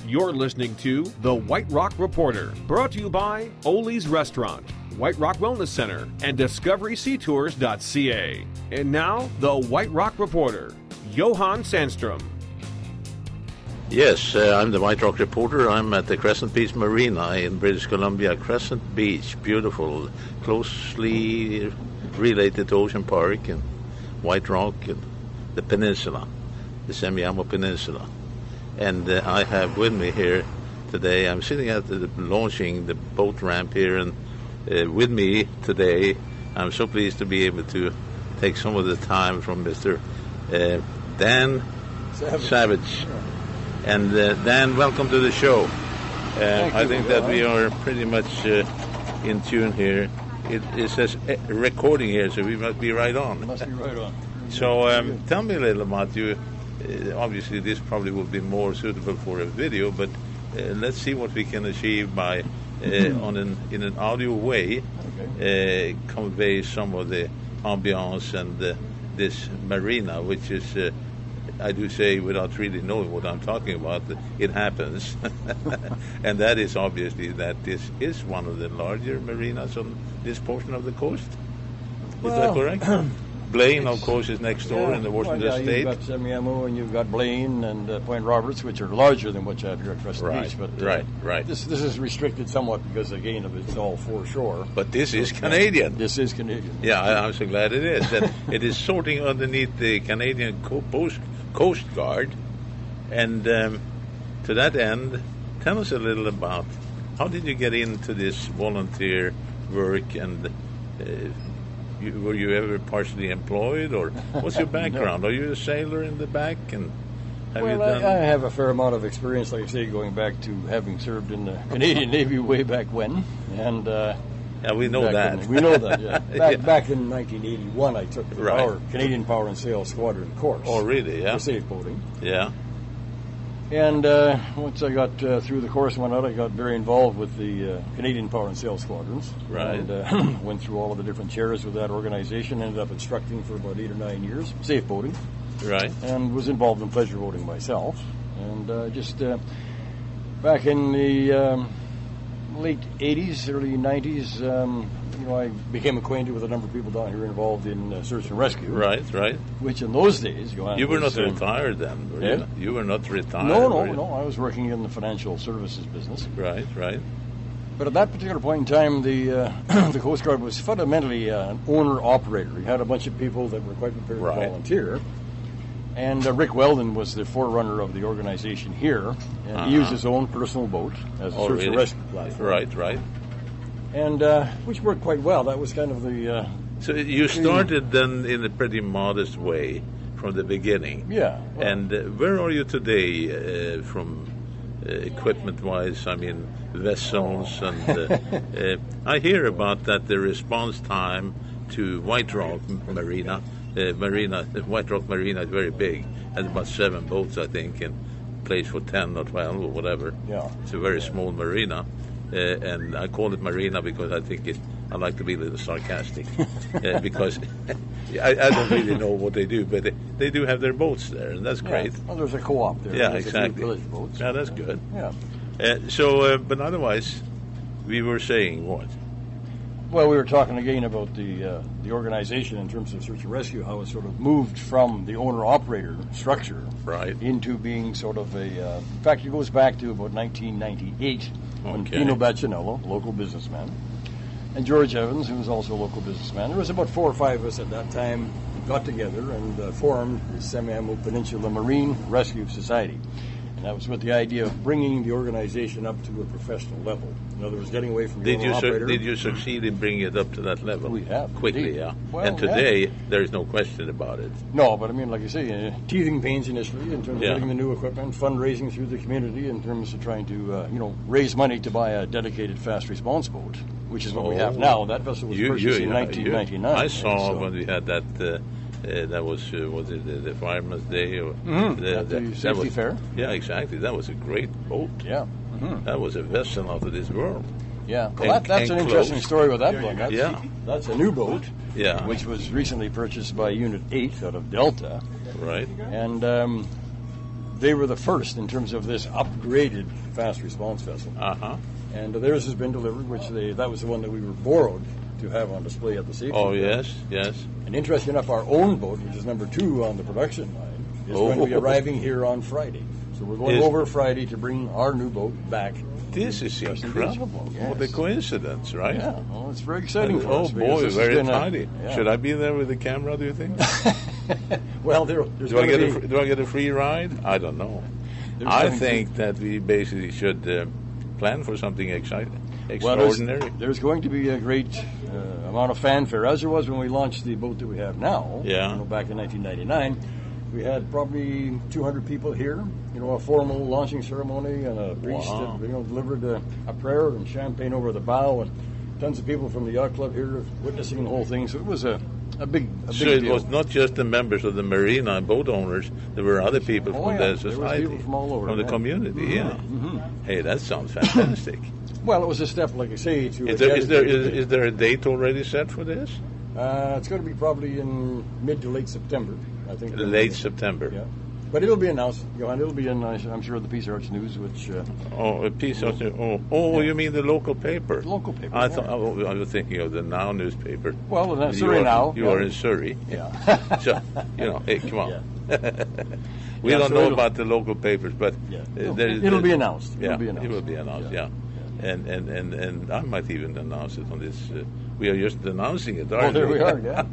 You're listening to The White Rock Reporter, brought to you by Oli's Restaurant, White Rock Wellness Center, and DiscoverySeaTours.ca. And now, The White Rock Reporter, Johan Sandstrom. Yes, I'm the White Rock Reporter. I'm at the Crescent Beach Marina in British Columbia. Crescent Beach, beautiful, closely related to Ocean Park and White Rock and the peninsula, the Semiahmoo Peninsula. And I have with me here today, I'm sitting at launching the boat ramp here, and with me today, I'm so pleased to be able to take some of the time from Mr. Dan Savage. And Dan, welcome to the show. I think that we are pretty much in tune here. It says recording here, so we must be right on. Must be right on. So tell me a little about you. Obviously, this probably will be more suitable for a video, but let's see what we can achieve by in an audio way, convey some of the ambiance and this marina, which is. I do say, without really knowing what I'm talking about, it happens. And that is obviously that this is one of the larger marinas on this portion of the coast. Is that correct? Blaine, of course, is next door in the Washington State. You've got Semiahmoo and you've got Blaine and Point Roberts, which are larger than what you have here at Crescent Beach. But right. This is restricted somewhat because, again, it's all foreshore. But this is Canadian. This is Canadian. Yeah, I'm so glad it is. That it is sorting underneath the Canadian Coast Guard. And to that end, tell us a little about how did you get into this volunteer work, and were you ever partially employed, or what's your background? No. Are you a sailor in the back? And I have a fair amount of experience, like I say, going back to having served in the Canadian Navy way back when. And we know that. We know that, yeah. Back in 1981, I took the Canadian Power and Sail Squadron course. Oh, really? Yeah. For safe boating. Yeah. And once I got through the course and went out, I got very involved with the Canadian Power and Sail Squadrons. Right. And went through all of the different chairs with that organization, ended up instructing for about 8 or 9 years, safe boating. Right. And was involved in pleasure boating myself. And just back in the late 80s, early 90s, I became acquainted with a number of people down here involved in search and rescue. Right. Which in those days, Johan, you were not retired then, were you? You were not retired. No. I was working in the financial services business. Right. But at that particular point in time, the the Coast Guard was fundamentally an owner-operator. You had a bunch of people that were quite prepared to volunteer. And Rick Weldon was the forerunner of the organization here, and he used his own personal boat as a search and rescue platform. Right. And which worked quite well. That was kind of the... so you started then in a pretty modest way from the beginning. Yeah. Well, and where are you today from equipment-wise? I mean, vessels and... I hear about that the response time to White Rock Marina... White Rock Marina is very big. Has about 7 boats, I think, and plays for 10 or 12 or whatever. Yeah. It's a very small marina, and I call it marina because I I like to be a little sarcastic, because I don't really know what they do, but they do have their boats there, and that's great. Well, there's a co-op there. Yeah, there's exactly. Village boats. Yeah, that's good. Yeah. But otherwise, we were saying what? Well, we were talking again about the organization in terms of search and rescue, how it sort of moved from the owner-operator structure into being sort of a... in fact, it goes back to about 1998 when Pino Baccinello, local businessman, and George Evans, who was also a local businessman. There was about 4 or 5 of us at that time got together and formed the Semiahmoo Peninsula Marine Rescue Society. And that was with the idea of bringing the organization up to a professional level. In other words, getting away from the owner-operator. Did you succeed in bringing it up to that level? We have. Quickly, indeed. yeah. Well, and today, there is no question about it. No, but I mean, like you say, teething pains initially in terms of getting the new equipment, fundraising through the community in terms of trying to, raise money to buy a dedicated fast response boat, which is what we have now. That vessel was purchased in 1999. I saw when we had that... that was it the Fireman's Day or the safety fair? Yeah, exactly. That was a great boat. Yeah, that was a vessel out of this world. Yeah, well, that's an interesting story with that boat. That's a new boat. Yeah, which was recently purchased by Unit 8 out of Delta. Right. And they were the first in terms of this upgraded fast response vessel. And theirs has been delivered, that was the one that we were borrowed to have on display at the safety. Oh, yes, yes. And interesting enough, our own boat, which is number 2 on the production line, is going to be arriving here on Friday. So we're going over Friday to bring our new boat back. This is incredible. Yes. What a coincidence, right? Yeah, well, it's very exciting for us. Oh, boy, very tidy. Should I be there with the camera, do you think? Well, do I get a free ride? I don't know. I think that we basically should plan for something extraordinary. Well, there's going to be a great amount of fanfare, as there was when we launched the boat that we have now. Yeah. Back in 1999. We had probably 200 people here, a formal launching ceremony, and a priest that, delivered a prayer and champagne over the bow, and tons of people from the yacht club here witnessing the whole thing. So it was a big so it deal. Was not just the members of the marina and boat owners. There were other people from the society, there was people from all over, from the community. Hey, that sounds fantastic. Well, it was a step, like I say, to. Is there a date already set for this? It's going to be probably in mid to late September, I think. Late September. Yeah. But it'll be announced, Johan. It'll be in, I'm sure, the Peace Arts News, which... a Peace Arts News. You mean the local paper? Local paper, I was thinking of the Now newspaper. Well, Surrey Now. You are in Surrey. Yeah. So, hey, come on. We don't know about the local papers, but... It'll be announced. It will be announced, yeah. And I might even announce it on this. We are just announcing it, aren't we? There we are, yeah.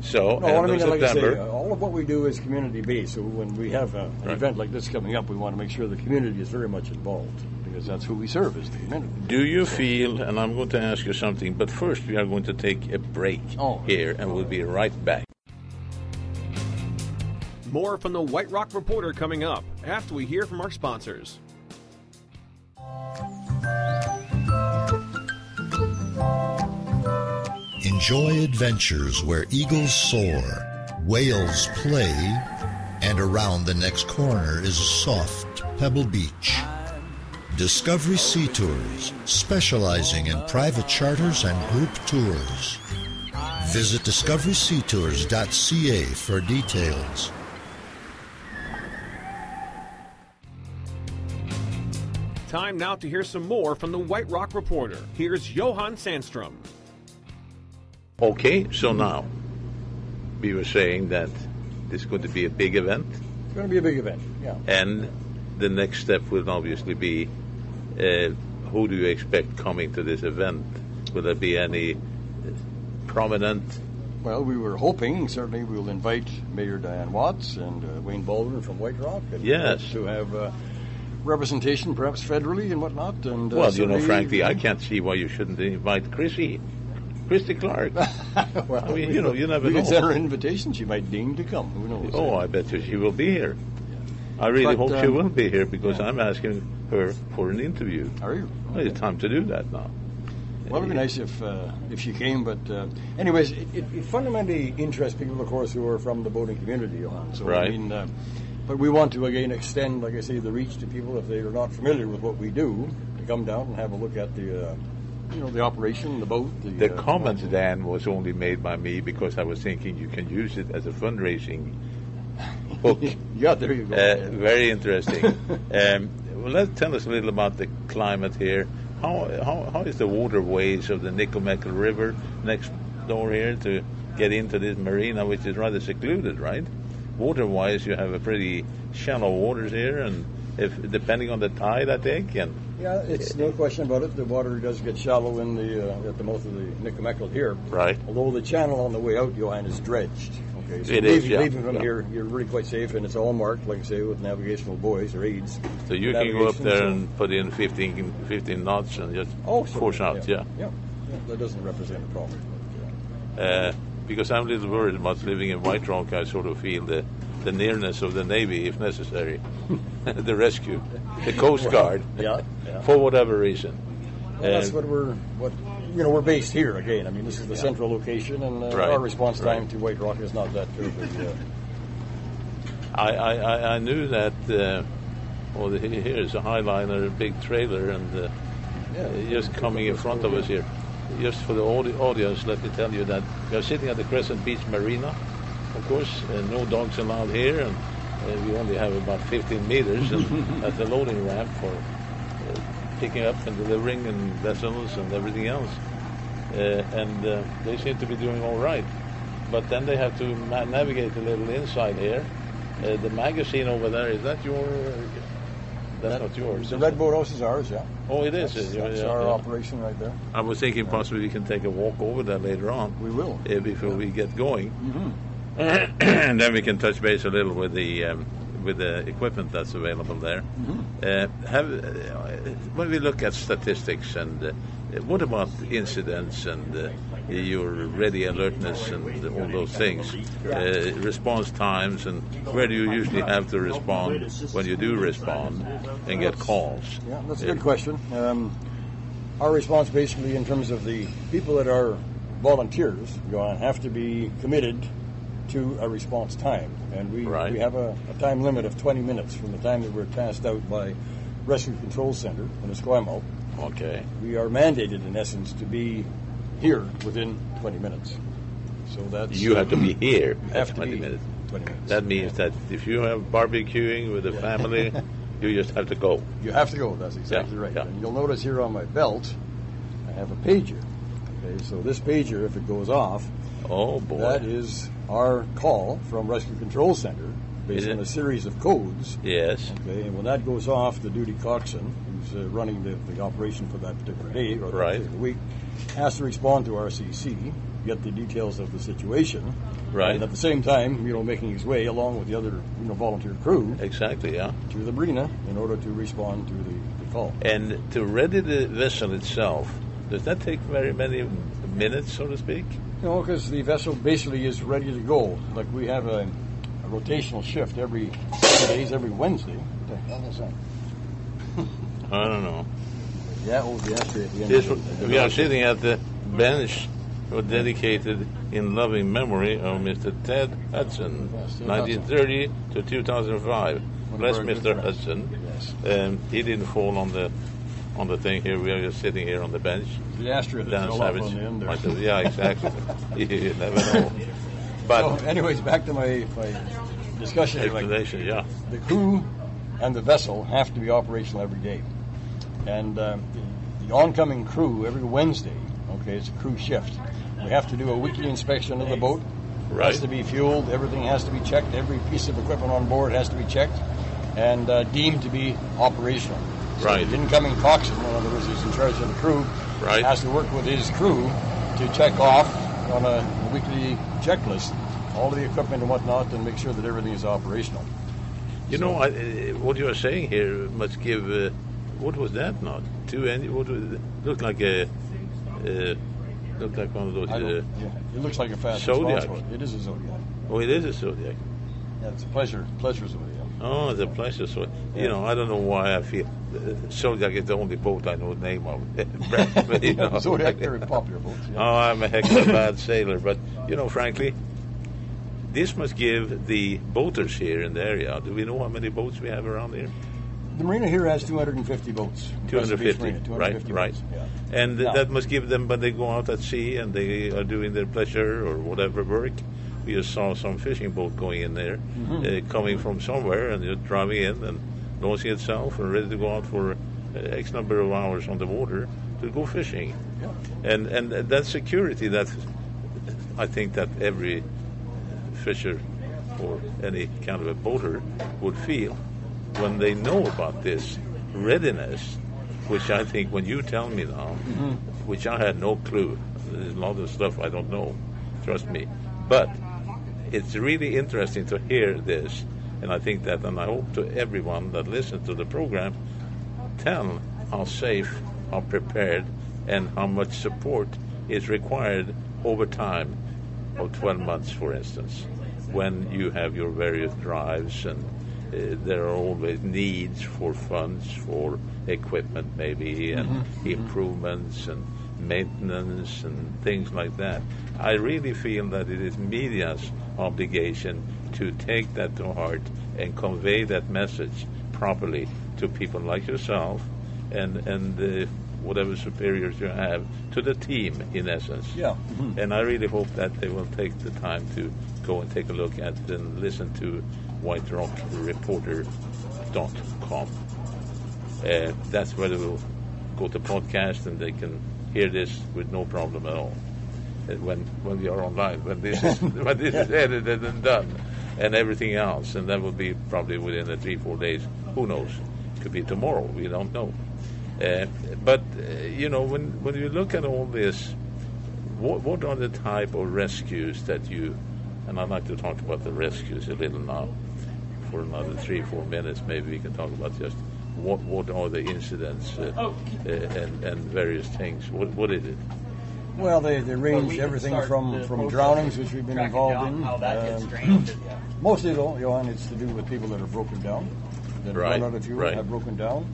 So, like I say, all of what we do is community-based. So when we have an event like this coming up, we want to make sure the community is very much involved, because that's who we serve, is the community. Do you feel, and I'm going to ask you something, but first we are going to take a break here, and we'll be right back. More from the White Rock Reporter coming up after we hear from our sponsors. Enjoy adventures where eagles soar, whales play, and around the next corner is a soft pebble beach. Discovery Sea Tours, specializing in private charters and group tours. Visit discoveryseatours.ca for details. Time now to hear some more from the White Rock Reporter. Here's Johan Sandstrom. Okay, so now we were saying that this is going to be a big event. It's going to be a big event, yeah. And the next step will obviously be who do you expect coming to this event? Will there be any prominent? Well, we were hoping, certainly we'll invite Mayor Diane Watts and Wayne Baldwin from White Rock. And yes. To have representation, perhaps federally and whatnot. And well, frankly, I can't see why you shouldn't invite Christy Clark. Well, I mean, you never know. We could send her an invitation. She might deign to come. Who knows? Oh, I bet you she will be here. I really hope she will be here, because I'm asking her for an interview. Are you? Well, it's time to do that now. Well, it'd be nice if she came, but anyways, it fundamentally interests people, of course, who are from the boating community, Johan. So, right. I mean, but we want to, again, extend, like I say, the reach to people if they are not familiar with what we do, to come down and have a look at the operation, the boat. The comment, Dan, was only made by me because I was thinking you can use it as a fundraising book. Yeah, there you go. Very interesting. Well, tell us a little about the climate here. How is the waterways of the Nickelmeckle River next door here to get into this marina, which is rather secluded, right? Water-wise, you have a pretty shallow waters here, and depending on the tide, I think. Yeah, it's no question about it. The water does get shallow in at the mouth of the Nickelmeckle here. Right. Although the channel on the way out, Johan, is dredged. Okay, so leaving from here, you're really quite safe, and it's all marked, like I say, with navigational buoys or aids. So you can go up there and put in 15 knots and just force out. Yeah, that doesn't represent a problem. Because I'm a little worried about living in White Rock. I sort of feel the nearness of the Navy, if necessary, the rescue, the Coast Guard, for whatever reason. Well, that's we're based here again. I mean, this is the central location, and our response time to White Rock is not that terribly. I knew that. Here's a Highliner, a big trailer, and just coming in front of us here. Just for the audience, let me tell you that we are sitting at the Crescent Beach Marina. Of course, no dogs allowed here, and We only have about 15 meters at the loading ramp for picking up and delivering and vessels and everything else. And they seem to be doing all right. But then they have to navigate a little inside here. The magazine over there, is that your... That's not yours. The Red Boat House is ours, yeah. Oh, it is? That's our operation right there. I was thinking possibly we can take a walk over there later on. We will. Before we get going. And then we can touch base a little with the equipment that's available there. When we look at statistics and what about incidents and your ready alertness and all those things, response times, and where do you usually have to respond when you do respond and get calls? Yeah, that's a good question. Our response basically in terms of the people that are volunteers, Johan, have to be committed to a response time. And we have a time limit of 20 minutes from the time that we're tasked out by Rescue Control Center in Semiahmoo. Okay. We are mandated, in essence, to be here within 20 minutes. So that's... You have to be here at 20 minutes. 20 minutes. That means that if you have barbecuing with the family, you just have to go. You have to go, that's exactly right. Yeah. And you'll notice here on my belt, I have a pager. Okay, so this pager, if it goes off, oh boy, that is our call from Rescue Control Center based on a series of codes. Yes. Okay, and when that goes off, the duty coxswain, who's running the operation for that particular day or that particular week, has to respond to RCC, get the details of the situation, and at the same time, making his way along with the other, volunteer crew. Exactly, yeah. To the marina in order to respond to the call. And to ready the vessel itself, does that take very many minutes, so to speak? No, because the vessel basically is ready to go. Like we have a rotational shift every 2 days, every Wednesday. What the hell is that? I don't know. Yeah, the ashtray at the end. We are sitting at the bench dedicated in loving memory of Mr. Ted Hudson, 1930 to 2005. Bless Mr. Hudson. Yes. He didn't fall on the thing here. We are just sitting here on the bench. The ashtray that fell off on the end there. Yeah, exactly. You never know. But so, anyways, back to my discussion. Explanation, yeah. The crew and the vessel have to be operational every day. And the oncoming crew every Wednesday, it's a crew shift. We have to do a weekly inspection of the boat. It has to be fueled. Everything has to be checked. Every piece of equipment on board has to be checked and deemed to be operational. So the incoming coxswain, in other words, who's in charge of the crew, has to work with his crew to check off on a weekly checklist all of the equipment and whatnot and make sure that everything is operational. What you are saying here must give... what was that not? Looked like a... looked like one of those... it looks like a fast Zodiac. It is a Zodiac. Oh, it is a Zodiac. Yeah, it's a pleasure Zodiac. Oh, it's a pleasure Zodiac. I don't know why I feel... Zodiac is the only boat I know the name of. Zodiac, very popular boat. Yeah. Oh, I'm a heck of a bad sailor. But, frankly, this must give the boaters here in the area... Do we know how many boats we have around here? The marina here has 250 boats. 250, right. Yeah. And that must give them, when they go out at sea and they are doing their pleasure or whatever work, we just saw some fishing boat going in there, coming from somewhere and just driving in and launching itself and ready to go out for X number of hours on the water to go fishing. Yeah. And that security that I think that every fisher or any kind of a boater would feel when they know about this readiness, which I think when you tell me now, which I had no clue, there's a lot of stuff I don't know, trust me, but it's really interesting to hear this, and I think that, and I hope to everyone that listens to the program, tell how safe, how prepared, and how much support is required over time of 12 months, for instance, when you have your various drives and there are always needs for funds for equipment maybe and improvements and maintenance and things like that. I really feel that it is media's obligation to take that to heart and convey that message properly to people like yourself and whatever superiors you have, to the team in essence. Yeah. And I really hope that they will take the time to go and take a look at and listen to whiterockreporter.com. That's where they will go to podcast, and they can hear this with no problem at all. When we are online, when this is edited and done, and everything else, and that will be probably within 3-4 days. Who knows? Could be tomorrow. We don't know. But when you look at all this, what are the type of rescues that you? And I'd like to talk about the rescues a little now. For another 3-4 minutes, maybe we can talk about just what are the incidents and various things. What is it? Well, they range everything from drownings, which we've been involved in. Mostly, though, Johan, it's to do with people that are broken down, that run out of fuel, have broken down.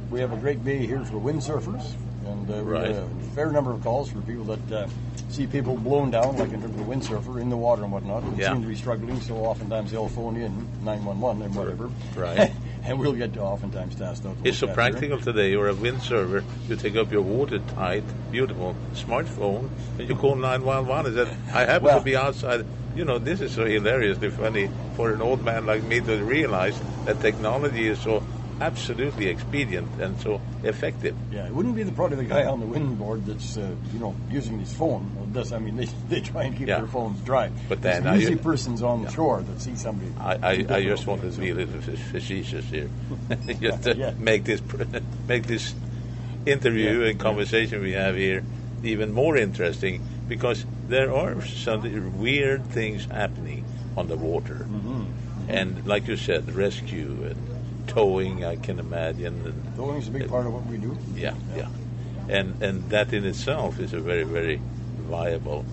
We have a great bay here for windsurfers, and we have a fair number of calls for people that see people blown down, like in terms of a windsurfer, in the water and whatnot, and seem to be struggling, so oftentimes they'll phone in 911 and whatever. Right. And we'll get oftentimes tasked out. It's so practical today. You're a windsurfer. You take up your watertight, beautiful smartphone, and you call 911. That I happen to be outside. This is so hilariously funny for an old man like me to realize that technology is so absolutely expedient and so effective. Yeah, it wouldn't be probably the guy on the windboard that's using his phone. They try and keep their phones dry. But then the usually persons on the shore that see somebody. I just wanted to be a little facetious here, just to make this interview and conversation we have here even more interesting, because there are some weird things happening on the water, and like you said, rescue and towing, I can imagine. And towing is a big part of what we do. Yeah. And that in itself is a very, very viable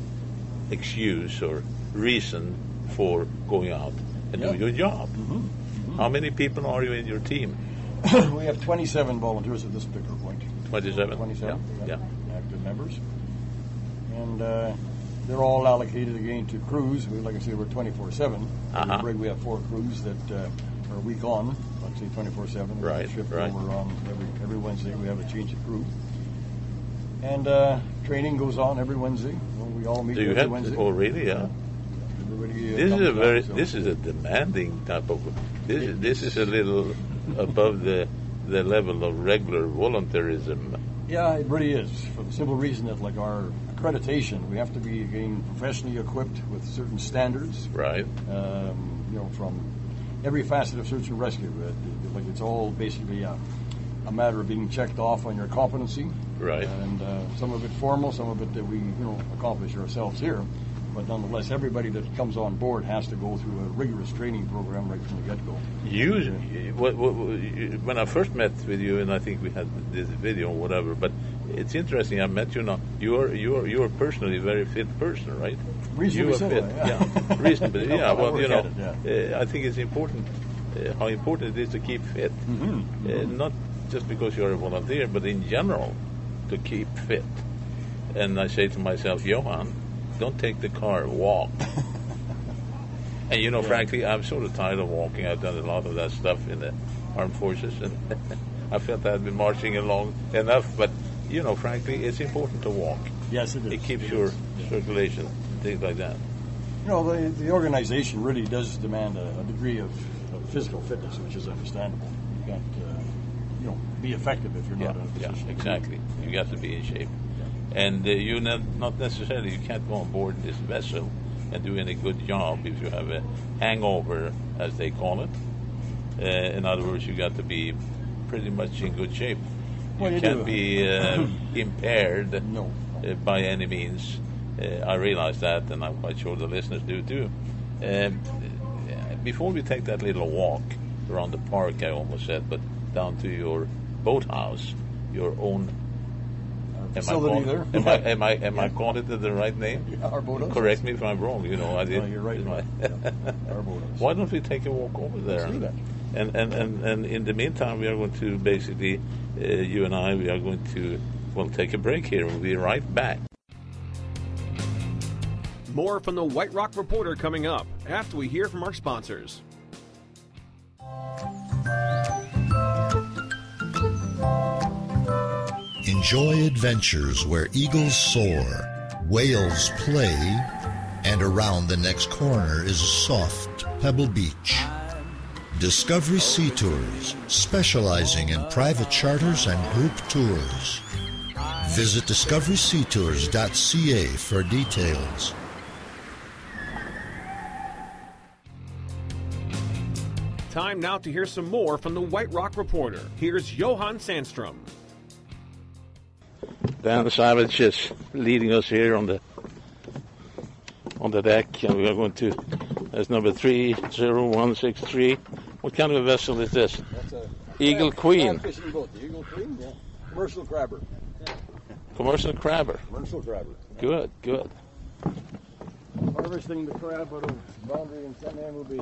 excuse or reason for going out and doing your job. How many people are you in your team? We have 27 volunteers at this particular point. 27? 27, active members. And they're all allocated again to crews. Like I say, we're 24/7. In the rig, we have 4 crews that are a week on, let's say 24/7. Right. Over on every Wednesday. We have a change of crew. And training goes on every Wednesday. We all meet every Wednesday. Oh, really? Yeah. Everybody. This is a demanding type of. This is a little above the level of regular volunteerism. Yeah, it really is, for the simple reason that, like our accreditation, we have to be, again, professionally equipped with certain standards. Right. From every facet of search and rescue. Like it's all basically a matter of being checked off on your competency. Right. And some of it formal, some of it that we, accomplish ourselves here. But nonetheless, everybody that comes on board has to go through a rigorous training program right from the get-go. When I first met with you, and I think we had this video or whatever, but it's interesting. I met you now. You're personally a very fit person, right? Reasonably so, fit. Yeah. Reasonably, yeah. Well, I think it's important. How important it is to keep fit, not just because you're a volunteer, but in general, to keep fit. And I say to myself, Johan, don't take the car, walk. And frankly, I'm sort of tired of walking. I've done a lot of that stuff in the armed forces, and I felt I'd been marching along enough. But frankly, it's important to walk. Yes, it is. It keeps your circulation, things like that. The organization really does demand a degree of physical fitness, which is understandable. You can't, be effective if you're not in a position. Yeah, exactly. You got to be in shape. And you not necessarily, you can't go on board this vessel and do any good job if you have a hangover, as they call it. In other words, you got to be pretty much in good shape. You can't be impaired by any means. I realize that, and I'm quite sure the listeners do too. Before we take that little walk around the park, I almost said, but down to your boathouse, your own. Am I calling it the right name? Yeah, our boathouse. Correct me if I'm wrong. I did. No, you're right. Our boathouse. Why don't we take a walk over there? Let's do that. And in the meantime, we are going to basically, you and I, we are going to take a break here. We'll be right back. More from the White Rock Reporter coming up after we hear from our sponsors. Enjoy adventures where eagles soar, whales play, and around the next corner is a soft pebble beach. Discovery Sea Tours, specializing in private charters and group tours. Visit discoveryseatours.ca for details. Time now to hear some more from the White Rock Reporter. Here's Johan Sandstrom. Dan Savage is leading us here on the deck, and we are going to, that's number 30163. What kind of a vessel is this? That's a Eagle Queen. fishing boat. The Eagle Queen, yeah. Commercial crabber. Commercial crabber. Commercial crabber. Good, good. Harvesting the crab out of Boundary and Semiahmoo Bay.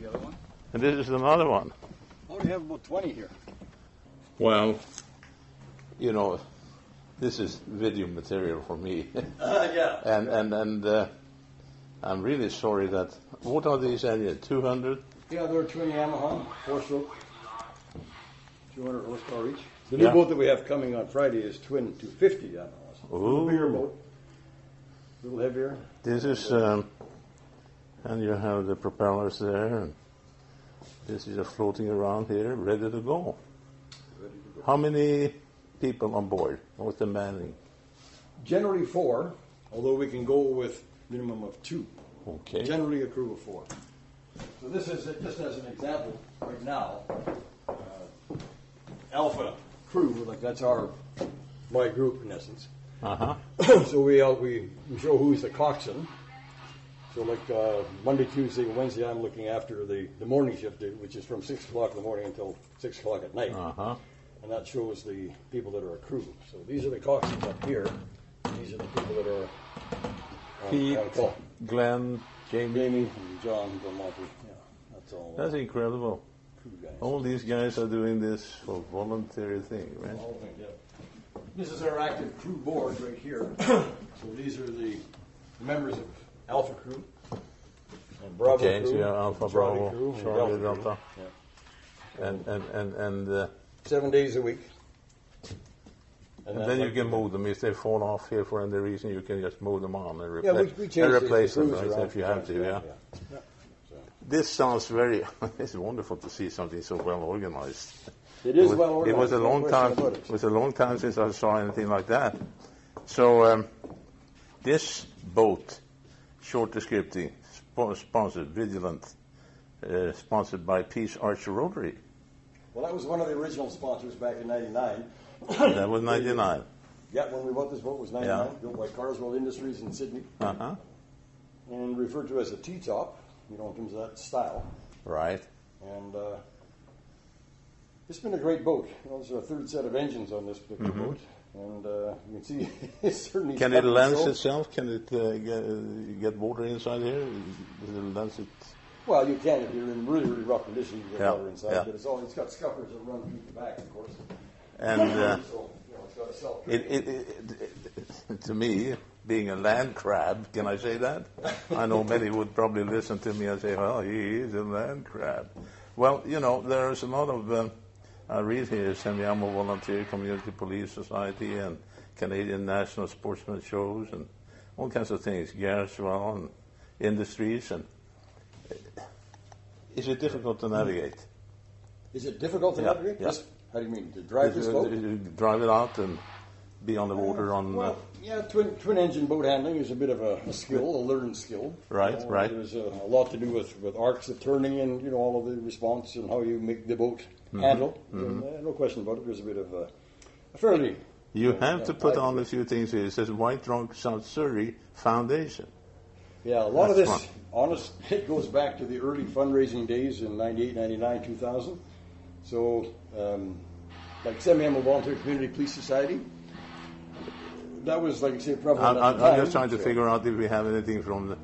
The other one? And this is another one. Oh, we have about 20 here. Well, you know, this is video material for me. Yeah. And I'm really sorry that, what are these engines, 200? Yeah, they're twin Yamaha, 4-stroke, 200 horsepower each. The new boat that we have coming on Friday is twin 250 Yamahas. A little bigger boat, a little heavier. This is, and you have the propellers there, and this is just floating around here, ready to go. How many people on board? What's the manning? Generally 4, although we can go with minimum of 2. Okay. Generally a crew of 4. So this is, just as an example, right now, Alpha crew, like that's my group in essence. Uh-huh. So we show who's the coxswain. So like Monday, Tuesday, and Wednesday, I'm looking after the morning shift, which is from 6 o'clock in the morning until 6 o'clock at night. Uh-huh. And that shows the people that are a crew. So these are the coxswains up here. These are the people that are Pete, on call. Glenn, Jamie, and John, Belmonte. Yeah, that's all. That's incredible. Crew guys. All these guys are doing this for voluntary thing, right? All things, yeah. This is our active crew board right here. So these are the members of Alpha crew and Bravo crew. So you have Alpha, Charlie Bravo, crew, and Charlie, Delta. Delta. Yeah. And 7 days a week. And then you can move them. If they fall off here for any reason, you can just move them on and we replace them, the right? If you have to, yeah. So. This sounds very, it's wonderful to see something so well organized. It is well organized. It was a long time. It was a long time since I saw anything like that. So this boat, short descripting, sponsored, Vigilant, sponsored by Peace Archer Rotary. Well, that was one of the original sponsors back in '99. That was 99. Yeah, when we bought this boat was 99, built by Carswell Industries in Sydney. Uh-huh. And referred to as a T-top, in terms of that style. Right. And it's been a great boat. There's a third set of engines on this particular boat. And you can see it's certainly... Can it lance itself? Can it get water inside here? Does it lance it? Well, you can if you're in really, really rough conditions. You get water inside. Yeah. But it's got scuppers that run through the back, of course. And so, it's got a self. To me, being a land crab, can I say that? I know many would probably listen to me and say, well, he is a land crab. Well, there's a lot of, I read here, Semiahmoo Volunteer Community Police Society and Canadian National Sportsman Shows and all kinds of things, Garswell and industries. And is it difficult to navigate? Is it difficult to navigate? Yeah. How do you mean? To drive this boat? Drive it out and be on the water on... twin engine boat handling is a bit of a skill, a learned skill. Right. There's a lot to do with arcs of turning and, all of the response and how you make the boat handle. No question about it. There's a bit of a fairly... You have to put on a few things here. It says White Rock South Surrey Foundation. Yeah, a lot of this, it goes back to the early fundraising days in 98, 99, 2000. So, like Semiahmoo Volunteer Community Police Society, that was, like I say, probably at the time. I'm just trying to figure out if we have anything from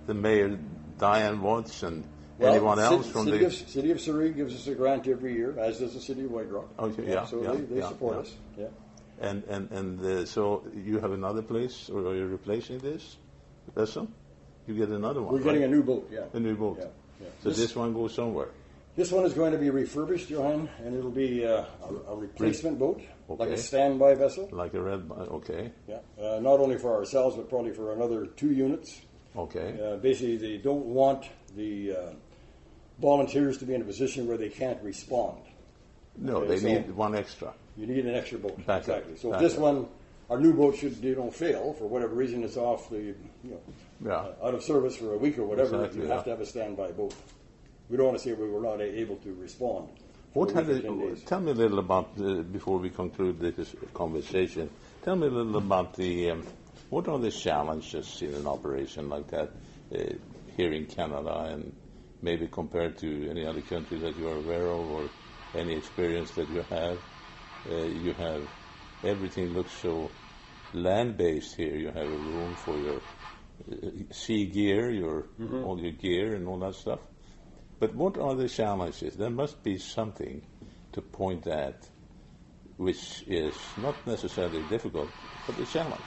the Mayor Diane Watts and anyone else from the... City of Surrey gives us a grant every year, as does the City of White Rock. Okay, yeah. So they support us, yeah. And so you have another place, or are you replacing this vessel? You get another one, We're getting a new boat, yeah. A new boat. Yeah. So this one goes somewhere. This one is going to be refurbished, Johan, and it'll be a replacement boat, like a standby vessel. Like a okay. Yeah, not only for ourselves, but probably for another 2 units. Okay. Basically, they don't want the volunteers to be in a position where they can't respond. No, okay, they need one extra. You need an extra boat. Backup. Exactly. So if this one, our new boat should fail for whatever reason, it's off out of service for a week or whatever. Exactly, you have to have a standby boat. We don't want to say we were not able to respond. Tell me a little about before we conclude this conversation. Tell me a little about what are the challenges in an operation like that here in Canada, and maybe compared to any other country that you are aware of, or any experience that you have. Everything looks so land-based here. You have a room for your sea gear, all your gear and all that stuff. But what are the challenges? There must be something to point at which is not necessarily difficult, but a challenge.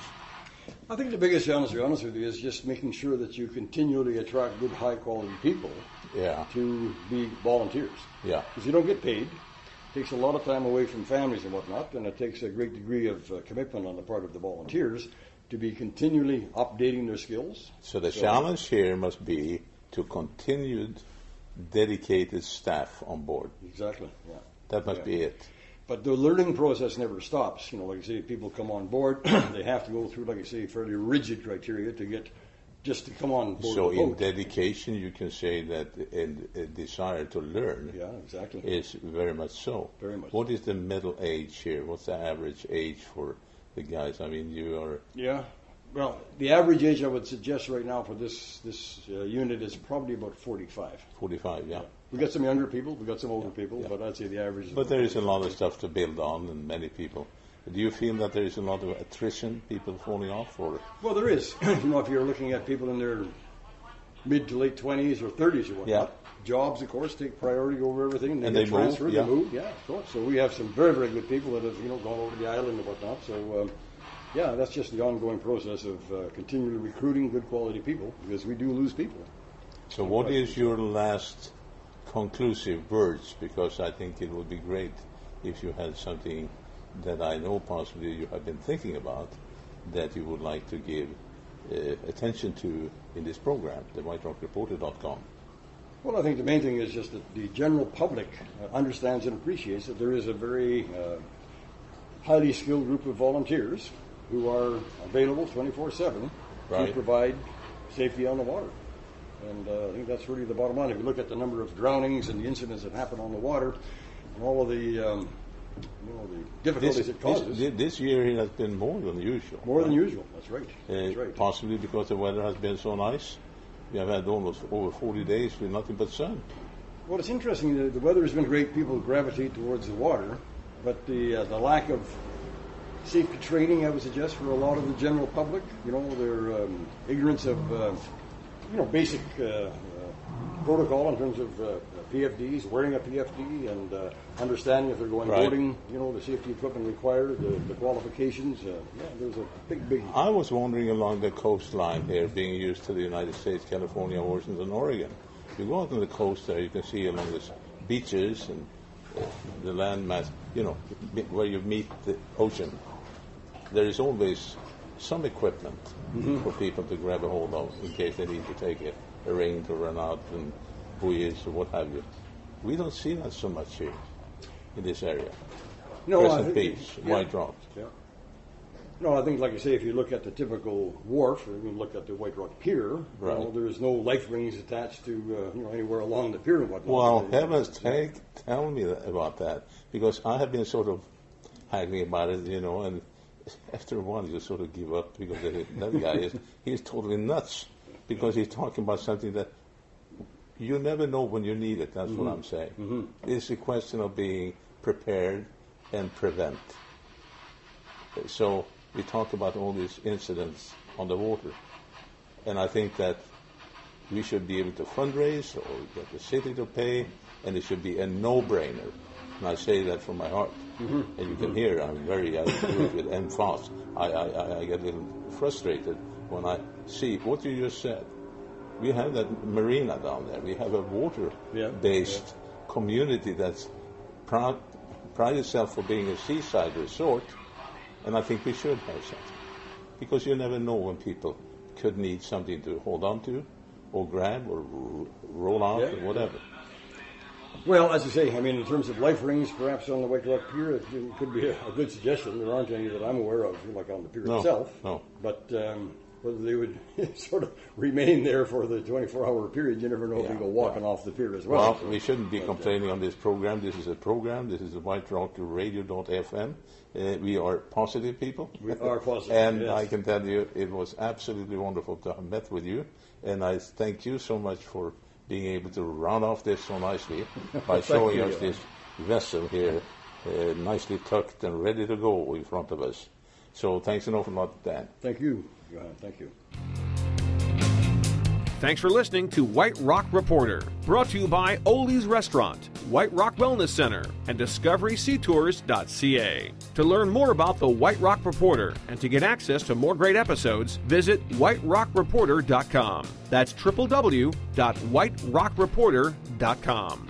I think the biggest challenge, to be honest with you, is just making sure that you continually attract good, high-quality people to be volunteers. Yeah. Because you don't get paid. It takes a lot of time away from families and whatnot, and it takes a great degree of commitment on the part of the volunteers to be continually updating their skills. So the challenge here must be to continued dedicated staff on board. Exactly, yeah. That must be it. But the learning process never stops. Like I say, people come on board, they have to go through, like I say, fairly rigid criteria to come on board. So in dedication, you can say that a desire to learn is very much so. Very much. What is the middle age here? What's the average age for the guys? I mean, you are... Yeah. Well, the average age I would suggest right now for this unit is probably about 45. 45, yeah. We got some younger people, we got some older people, but I'd say the average is But there is a lot of stuff to build on, and many people. Do you feel that there is a lot of attrition, people falling off? Or? Well, there is. If you're looking at people in their mid to late 20s or 30s or whatnot, jobs, of course, take priority over everything. They get transferred, they move. Yeah, of course. So we have some very, very good people that have gone over to the island and whatnot. So, that's just the ongoing process of continually recruiting good quality people, because we do lose people. So what is your last conclusive words? Because I think it would be great if you had something that I know possibly you have been thinking about that you would like to give attention to in this program, the whiterockreporter.com. Well, I think the main thing is just that the general public understands and appreciates that there is a very highly skilled group of volunteers who are available 24/7 to provide safety on the water. And I think that's really the bottom line. If you look at the number of drownings and the incidents that happen on the water, and all of the the difficulties it causes. This year it has been more than usual. More than usual, that's right. That's right. Possibly because the weather has been so nice. We have had almost over 40 days with nothing but sun. Well, it's interesting. The weather has been great. People gravitate towards the water, but the lack of safety training, I would suggest, for a lot of the general public, their ignorance of basic protocol in terms of PFDs, wearing a PFD, and understanding if they're going boating, the safety equipment required, the qualifications. There's a big... I was wandering along the coastline here, being used to the United States, California, Washington, Oregon. You go out on the coast there, you can see along the beaches and the landmass, where you meet the ocean. There is always some equipment for people to grab a hold of in case they need to take a ring to run out and buoys or what have you. We don't see that so much here in this area. No, Crescent Beach, White Rock. Yeah. No, I think, like I say, if you look at the typical wharf, or you look at the White Rock Pier, there's no life rings attached to anywhere along the pier and whatnot. Well, heavens take, tell me about that, because I have been sort of haggling about it, and after a while you sort of give up, because that guy he's totally nuts, because he's talking about something that you never know when you need it. That's what I'm saying. It's a question of being prepared and prevent. So we talk about all these incidents on the water, and I think that we should be able to fundraise or get the city to pay, and it should be a no-brainer. And I say that from my heart. And you can hear I do it with emphasis. I get a little frustrated when I see what you just said. We have that marina down there. We have a water-based community that's pride itself for being a seaside resort, and I think we should have that. Because you never know when people could need something to hold on to, or grab, or roll out, or whatever. Well, as I say, I mean, in terms of life rings, perhaps on the White Rock Pier, it could be a good suggestion. There aren't any that I'm aware of, like on the pier itself. No. But whether they would sort of remain there for the 24-hour period, you never know if they go walking off the pier as well. Well, we shouldn't be complaining on this program. This is a program. This is the White Rock Radio.fm. We are positive people. We are positive, and yes. I can tell you, it was absolutely wonderful to have met with you. And I thank you so much for being able to round off this so nicely by showing us this vessel here, nicely tucked and ready to go in front of us. So thanks an awful lot, Dan. Thank you, Johan. Thank you. Thanks for listening to White Rock Reporter, brought to you by Ole's Restaurant, White Rock Wellness Center, and DiscoverySeaTours.ca. To learn more about the White Rock Reporter and to get access to more great episodes, visit whiterockreporter.com. That's www.whiterockreporter.com.